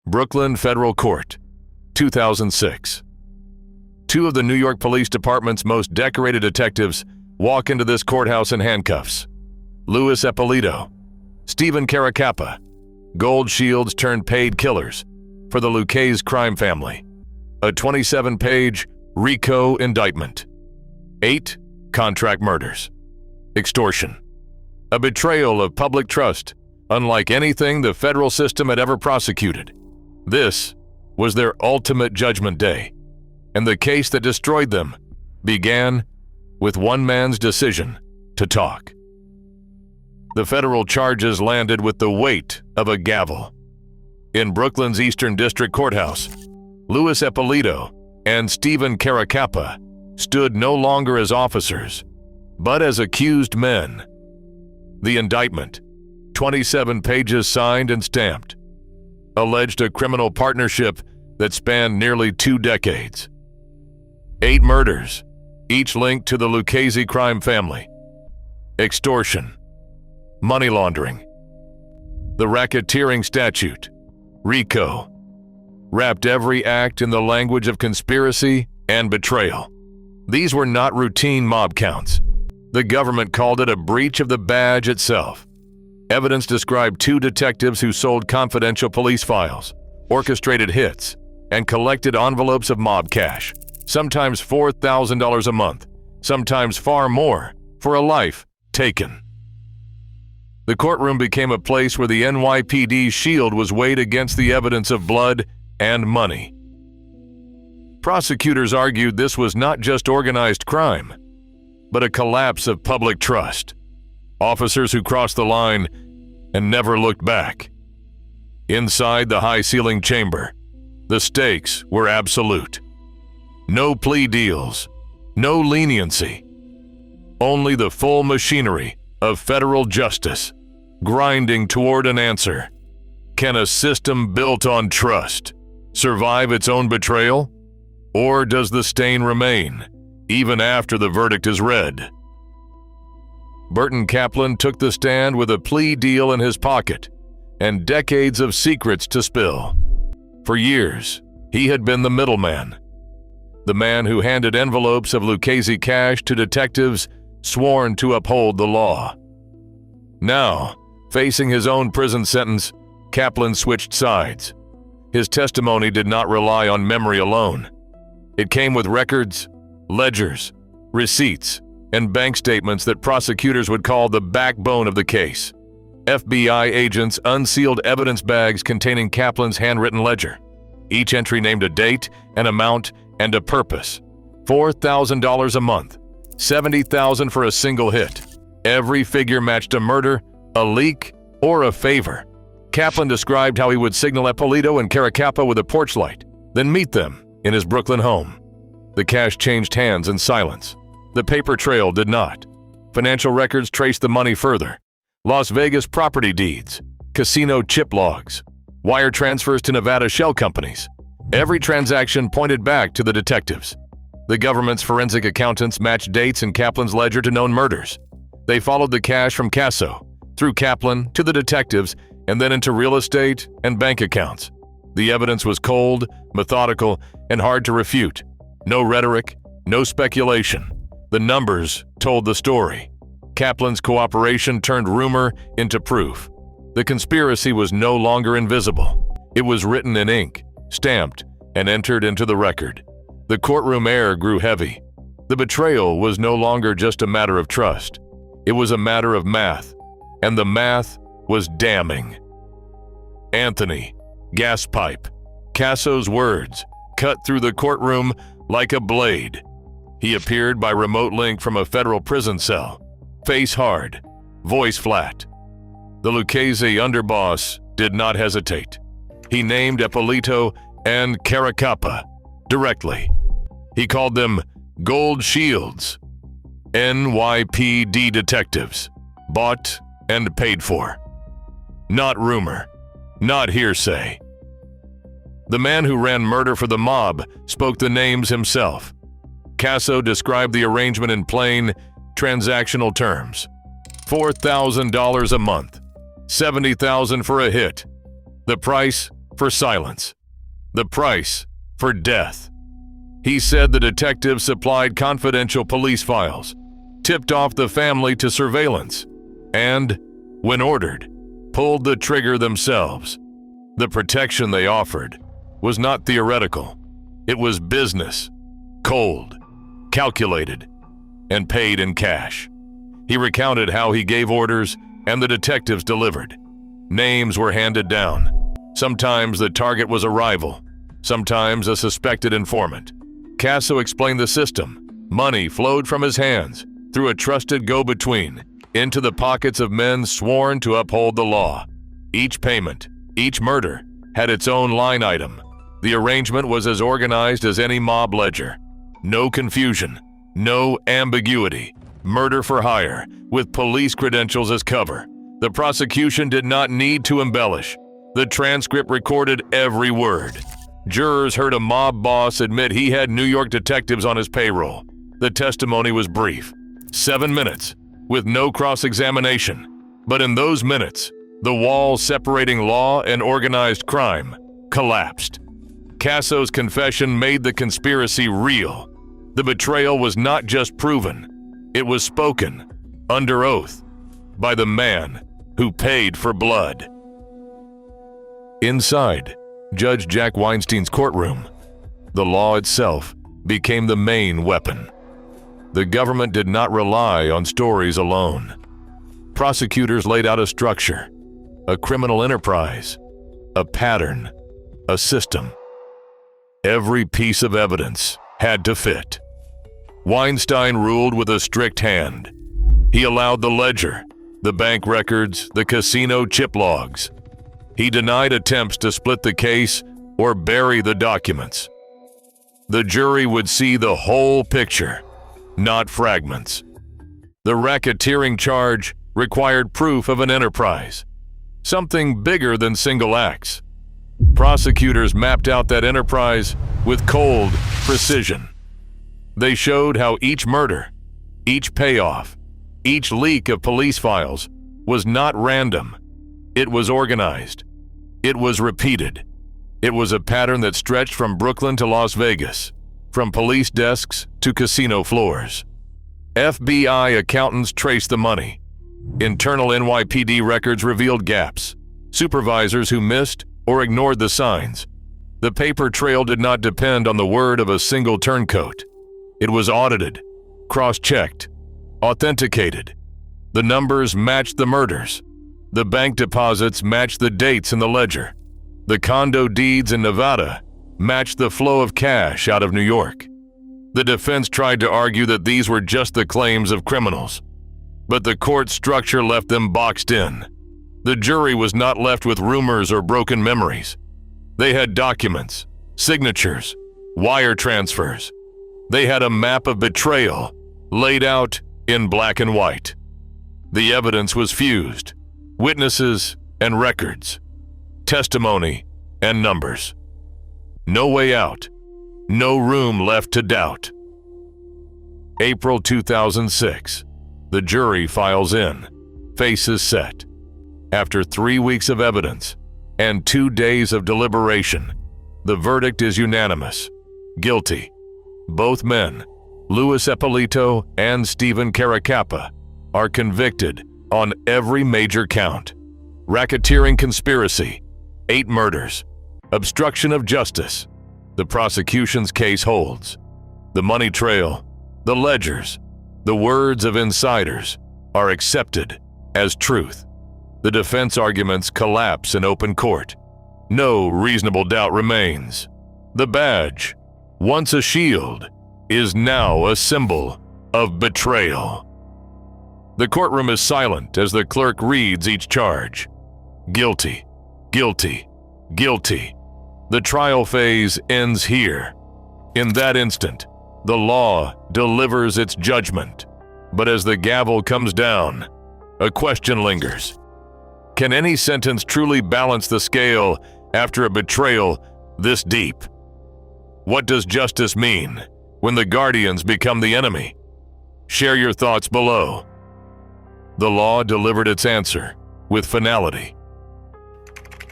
Brooklyn Federal Court, 2006. Two of the New York Police Department's most decorated detectives walk into this courthouse in handcuffs. Louis Eppolito, Stephen Caracappa, gold shields turned paid killers for the Lucchese crime family. A 27-page RICO indictment. 8 contract murders. Extortion. A betrayal of public trust, unlike anything the federal system had ever prosecuted. This was their ultimate judgment day, and the case that destroyed them began with one man's decision to talk. The federal charges landed with the weight of a gavel. In Brooklyn's Eastern District Courthouse, Louis Eppolito and Stephen Caracappa stood no longer as officers, but as accused men. The indictment, 27 pages signed and stamped, alleged a criminal partnership that spanned nearly 2 decades. 8 murders, each linked to the Lucchese crime family. Extortion. Money laundering. The racketeering statute, RICO, wrapped every act in the language of conspiracy and betrayal. These were not routine mob counts. The government called it a breach of the badge itself. Evidence described 2 detectives who sold confidential police files, orchestrated hits, and collected envelopes of mob cash, sometimes $4,000 a month, sometimes far more, for a life taken. The courtroom became a place where the NYPD's shield was weighed against the evidence of blood and money. Prosecutors argued this was not just organized crime, but a collapse of public trust. Officers who crossed the line and never looked back. Inside the high-ceiling chamber, the stakes were absolute. No plea deals, no leniency. Only the full machinery of federal justice, grinding toward an answer. Can a system built on trust survive its own betrayal? Or does the stain remain, even after the verdict is read? Burton Kaplan took the stand with a plea deal in his pocket and decades of secrets to spill. For years, he had been the middleman, the man who handed envelopes of Lucchese cash to detectives sworn to uphold the law. Now, facing his own prison sentence, Kaplan switched sides. His testimony did not rely on memory alone. It came with records, ledgers, receipts, and bank statements that prosecutors would call the backbone of the case. FBI agents unsealed evidence bags containing Kaplan's handwritten ledger. Each entry named a date, an amount, and a purpose. $4,000 a month, $70,000 for a single hit. Every figure matched a murder, a leak, or a favor. Kaplan described how he would signal Eppolito and Caracappa with a porch light, then meet them in his Brooklyn home. The cash changed hands in silence. The paper trail did not. Financial records traced the money further. Las Vegas property deeds, casino chip logs, wire transfers to Nevada shell companies. Every transaction pointed back to the detectives. The government's forensic accountants matched dates in Kaplan's ledger to known murders. They followed the cash from Casso, through Kaplan, to the detectives, and then into real estate and bank accounts. The evidence was cold, methodical, and hard to refute. No rhetoric, no speculation. The numbers told the story. Kaplan's cooperation turned rumor into proof. The conspiracy was no longer invisible. It was written in ink, stamped, and entered into the record. The courtroom air grew heavy. The betrayal was no longer just a matter of trust. It was a matter of math, and the math was damning. Anthony, Gaspipe, Casso's words cut through the courtroom like a blade. He appeared by remote link from a federal prison cell, face hard, voice flat. The Lucchese underboss did not hesitate. He named Eppolito and Caracappa directly. He called them Gold Shields, NYPD detectives, bought and paid for. Not rumor, not hearsay. The man who ran murder for the mob spoke the names himself. Casso described the arrangement in plain, transactional terms. $4,000 a month, $70,000 for a hit. The price, for silence, the price for death. He said the detectives supplied confidential police files, tipped off the family to surveillance, and, when ordered, pulled the trigger themselves. The protection they offered was not theoretical. It was business, cold, calculated, and paid in cash. He recounted how he gave orders and the detectives delivered. Names were handed down. Sometimes the target was a rival, sometimes a suspected informant. Casso explained the system. Money flowed from his hands through a trusted go-between into the pockets of men sworn to uphold the law. Each payment, each murder, had its own line item. The arrangement was as organized as any mob ledger. No confusion, no ambiguity. Murder for hire, with police credentials as cover. The prosecution did not need to embellish. The transcript recorded every word. Jurors heard a mob boss admit he had New York detectives on his payroll. The testimony was brief, 7 minutes, with no cross-examination. But in those minutes, the wall separating law and organized crime collapsed. Casso's confession made the conspiracy real. The betrayal was not just proven, it was spoken, under oath, by the man who paid for blood. Inside Judge Jack Weinstein's courtroom, the law itself became the main weapon. The government did not rely on stories alone. Prosecutors laid out a structure, a criminal enterprise, a pattern, a system. Every piece of evidence had to fit. Weinstein ruled with a strict hand. He allowed the ledger, the bank records, the casino chip logs. He denied attempts to split the case or bury the documents. The jury would see the whole picture, not fragments. The racketeering charge required proof of an enterprise, something bigger than single acts. Prosecutors mapped out that enterprise with cold precision. They showed how each murder, each payoff, each leak of police files was not random. It was organized. It was repeated. It was a pattern that stretched from Brooklyn to Las Vegas, from police desks to casino floors. FBI accountants traced the money. Internal NYPD records revealed gaps, supervisors who missed or ignored the signs. The paper trail did not depend on the word of a single turncoat. It was audited, cross-checked, authenticated. The numbers matched the murders. The bank deposits matched the dates in the ledger. The condo deeds in Nevada matched the flow of cash out of New York. The defense tried to argue that these were just the claims of criminals, but the court structure left them boxed in. The jury was not left with rumors or broken memories. They had documents, signatures, wire transfers. They had a map of betrayal laid out in black and white. The evidence was fused, witnesses and records, testimony and numbers. No way out, no room left to doubt. April 2006, the jury files in, faces set. After 3 weeks of evidence and 2 days of deliberation, the verdict is unanimous, guilty. Both men, Louis Eppolito and Stephen Caracappa, are convicted on every major count. Racketeering conspiracy, 8 murders, obstruction of justice. The prosecution's case holds. The money trail, the ledgers, the words of insiders are accepted as truth. The defense arguments collapse in open court. No reasonable doubt remains. The badge, once a shield, is now a symbol of betrayal. The courtroom is silent as the clerk reads each charge. Guilty, guilty, guilty. The trial phase ends here. In that instant, the law delivers its judgment. But as the gavel comes down, a question lingers. Can any sentence truly balance the scale after a betrayal this deep? What does justice mean when the guardians become the enemy? Share your thoughts below. The law delivered its answer with finality.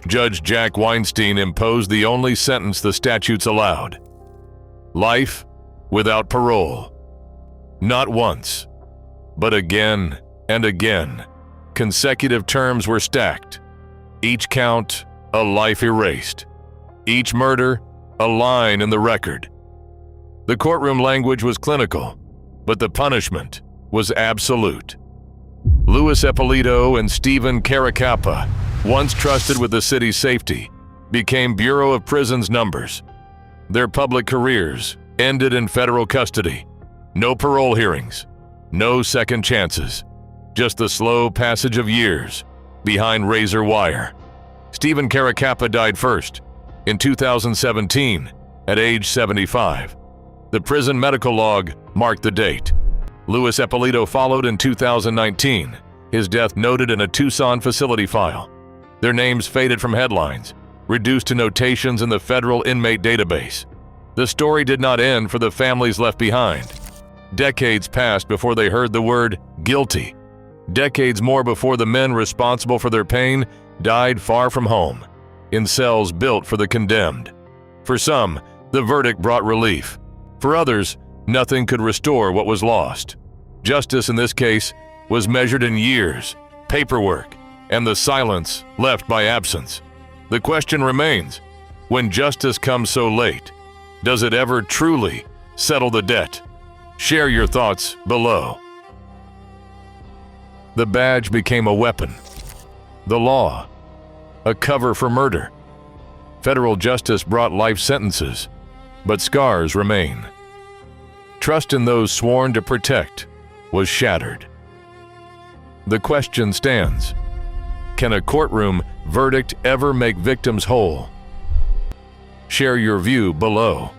Judge Jack Weinstein imposed the only sentence the statutes allowed: life without parole. Not once, but again and again, consecutive terms were stacked. Each count, a life erased. Each murder, a line in the record. The courtroom language was clinical, but the punishment was absolute. Louis Eppolito and Stephen Caracappa, once trusted with the city's safety, became Bureau of Prisons numbers. Their public careers ended in federal custody. No parole hearings, no second chances, just the slow passage of years behind razor wire. Stephen Caracappa died first, in 2017, at age 75. The prison medical log marked the date. Louis Eppolito followed in 2019, his death noted in a Tucson facility file. Their names faded from headlines, reduced to notations in the federal inmate database. The story did not end for the families left behind. Decades passed before they heard the word guilty. Decades more before the men responsible for their pain died far from home, in cells built for the condemned. For some, the verdict brought relief. For others, nothing could restore what was lost. Justice in this case was measured in years, paperwork, and the silence left by absence. The question remains, when justice comes so late, does it ever truly settle the debt? Share your thoughts below. The badge became a weapon. The law, a cover for murder. Federal justice brought life sentences, but scars remain. Trust in those sworn to protect was shattered. The question stands: can a courtroom verdict ever make victims whole? Share your view below.